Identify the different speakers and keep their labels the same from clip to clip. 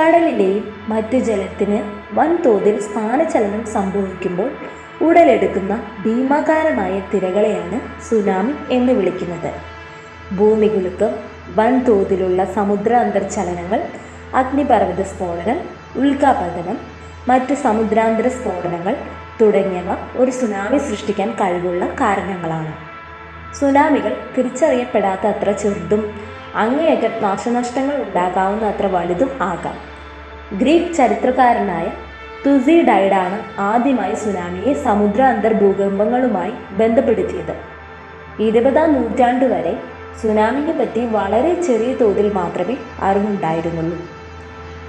Speaker 1: കടലിലെയും മറ്റു ജലത്തിന് വൻതോതിൽ സ്ഥാനചലനം സംഭവിക്കുമ്പോൾ ഉടലെടുക്കുന്ന ഭീമാകാരമായ തിരകളെയാണ് സുനാമി എന്ന് വിളിക്കുന്നത്. ഭൂമികുലുക്കം, വൻതോതിലുള്ള സമുദ്ര അന്തർചലനങ്ങൾ, അഗ്നിപർവ്വത സ്ഫോടനം, ഉൽക്കാപതനം, മറ്റ് സമുദ്രാന്തര സ്ഫോടനങ്ങൾ തുടങ്ങിയവ ഒരു സുനാമി സൃഷ്ടിക്കാൻ കഴിവുള്ള കാരണങ്ങളാണ്. സുനാമികൾ തിരിച്ചറിയപ്പെടാത്ത അത്ര ചെറുതും അങ്ങേയറ്റം നാശനഷ്ടങ്ങൾ ഉണ്ടാകാവുന്ന അത്ര വലുതും ആകാം. ഗ്രീക്ക് ചരിത്രകാരനായ തുസിഡൈഡാണ് ആദ്യമായി സുനാമിയെ സമുദ്ര അന്തർഭൂകമ്പങ്ങളുമായി ബന്ധപ്പെടുത്തിയത്. 20-ാം നൂറ്റാണ്ട് വരെ സുനാമിയെ പറ്റി വളരെ ചെറിയ തോതിൽ മാത്രമേ അറിവുണ്ടായിരുന്നുള്ളൂ.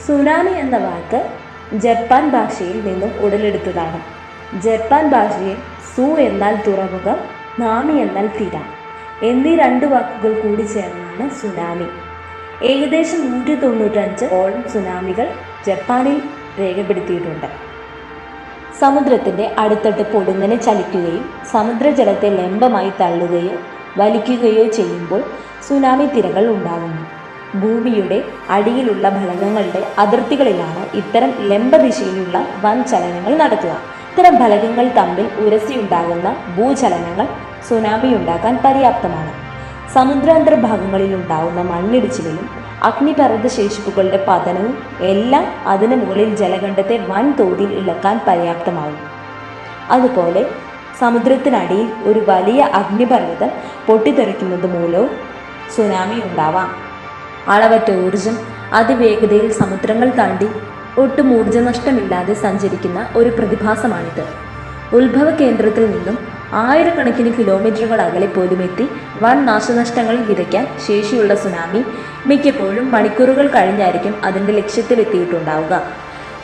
Speaker 1: സുനാമി എന്ന വാക്ക് ജപ്പാൻ ഭാഷയിൽ നിന്നും ഉടലെടുത്തതാണ്. ജപ്പാൻ ഭാഷയിൽ സു എന്നാൽ തുറമുഖം, നാമി എന്നാൽ തിര എന്നീ 2 വാക്കുകൾ കൂടി ചേർന്നാണ് സുനാമി. ഏകദേശം 195 ഓളം സുനാമികൾ ജപ്പാനിൽ രേഖപ്പെടുത്തിയിട്ടുണ്ട്. സമുദ്രത്തിൻ്റെ അടിത്തട്ട് പൊടുന്നനെ ചലിക്കുകയും സമുദ്രജലത്തെ ലംബമായി തള്ളുകയോ വലിക്കുകയോ ചെയ്യുമ്പോൾ സുനാമി തിരകൾ ഉണ്ടാകുന്നു. ഭൂമിയുടെ അടിയിലുള്ള ഫലകങ്ങളുടെ അതിർത്തികളിലാണ് ഇത്തരം ലംബദിശയിലുള്ള വൻ ചലനങ്ങൾ നടത്തുക. ഇത്തരം ഫലകങ്ങൾ തമ്മിൽ ഉരസിയുണ്ടാകുന്ന ഭൂചലനങ്ങൾ സുനാമി ഉണ്ടാക്കാൻ പര്യാപ്തമാണ്. സമുദ്രാന്തർഭാഗങ്ങളിൽ ഉണ്ടാകുന്ന മണ്ണിടിച്ചിലും അഗ്നിപർവ്വത ശേഷിപ്പുകളുടെ പതനവും എല്ലാം അതിന് മുകളിൽ ജലഖണ്ഡത്തെ വൻതോതിൽ ഇളക്കാൻ പര്യാപ്തമാകും. അതുപോലെ സമുദ്രത്തിനടിയിൽ ഒരു വലിയ അഗ്നിപർവ്വതം പൊട്ടിത്തെറിക്കുന്നത് മൂലവും സുനാമി ഉണ്ടാവാം. അളവറ്റ ഊർജം അതിവേഗതയിൽ സമുദ്രങ്ങൾ താണ്ടി ഒട്ടും ഊർജ്ജനഷ്ടമില്ലാതെ സഞ്ചരിക്കുന്ന ഒരു പ്രതിഭാസമാണിത്. ഉത്ഭവ കേന്ദ്രത്തിൽ നിന്നും ആയിരക്കണക്കിന് കിലോമീറ്ററുകൾ അകലെ പോലും എത്തി വൻ നാശനഷ്ടങ്ങൾ വിതയ്ക്കാൻ ശേഷിയുള്ള സുനാമി മിക്കപ്പോഴും മണിക്കൂറുകൾ കഴിഞ്ഞായിരിക്കും അതിൻ്റെ ലക്ഷ്യത്തിലെത്തിയിട്ടുണ്ടാവുക.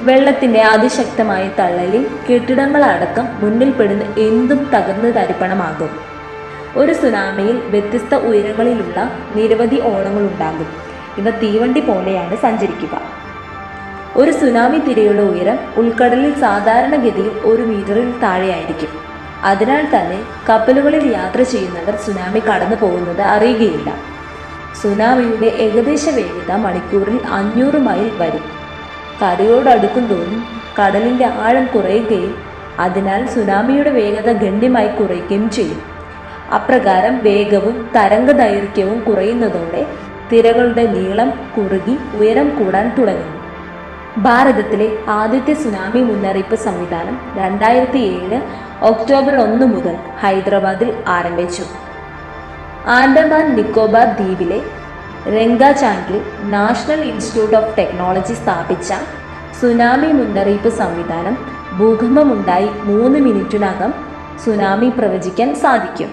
Speaker 1: വെള്ളത്തിൻ്റെ അതിശക്തമായ തള്ളലിൽ കെട്ടിടങ്ങളടക്കം മുന്നിൽപ്പെടുന്ന എന്തും തകർന്ന് തരിപ്പണമാകും. ഒരു സുനാമിയിൽ വ്യത്യസ്ത ഉയരങ്ങളിലുള്ള നിരവധി ഓളങ്ങളുണ്ടാകും. ഇവ തീവണ്ടി പോലെയാണ് സഞ്ചരിക്കുക. ഒരു സുനാമി തിരയുടെ ഉയരം ഉൾക്കടലിൽ സാധാരണഗതിയിൽ 1 മീറ്ററിൽ താഴെയായിരിക്കും. അതിനാൽ തന്നെ കപ്പലുകളിൽ യാത്ര ചെയ്യുന്നവർ സുനാമി കടന്നു പോകുന്നത് അറിയുകയില്ല. സുനാമിയുടെ ഏകദേശ വേഗത മണിക്കൂറിൽ 500 മൈൽ വരും. കരയോടടുക്കും തോറും കടലിൻ്റെ ആഴം കുറയുകയും അതിനാൽ സുനാമിയുടെ വേഗത ഗണ്യമായി കുറയുകയും ചെയ്യും. അപ്രകാരം വേഗവും തരംഗ ദൈർഘ്യവും കുറയുന്നതോടെ തിരകളുടെ നീളം കുറുകി ഉയരം കൂടാൻ തുടങ്ങുന്നു. ഭാരതത്തിലെ ആദ്യത്തെ സുനാമി മുന്നറിയിപ്പ് സംവിധാനം 2007 ഒക്ടോബർ 1 മുതൽ ഹൈദരാബാദിൽ ആരംഭിച്ചു. ആൻഡമാൻ നിക്കോബാർ ദ്വീപിലെ രംഗാചാങ്കിൽ നാഷണൽ ഇൻസ്റ്റിറ്റ്യൂട്ട് ഓഫ് ടെക്നോളജി സ്ഥാപിച്ച സുനാമി മുന്നറിയിപ്പ് സംവിധാനം ഭൂകമ്പമുണ്ടായി 3 മിനിറ്റിനകം സുനാമി പ്രവചിക്കാൻ സാധിക്കും.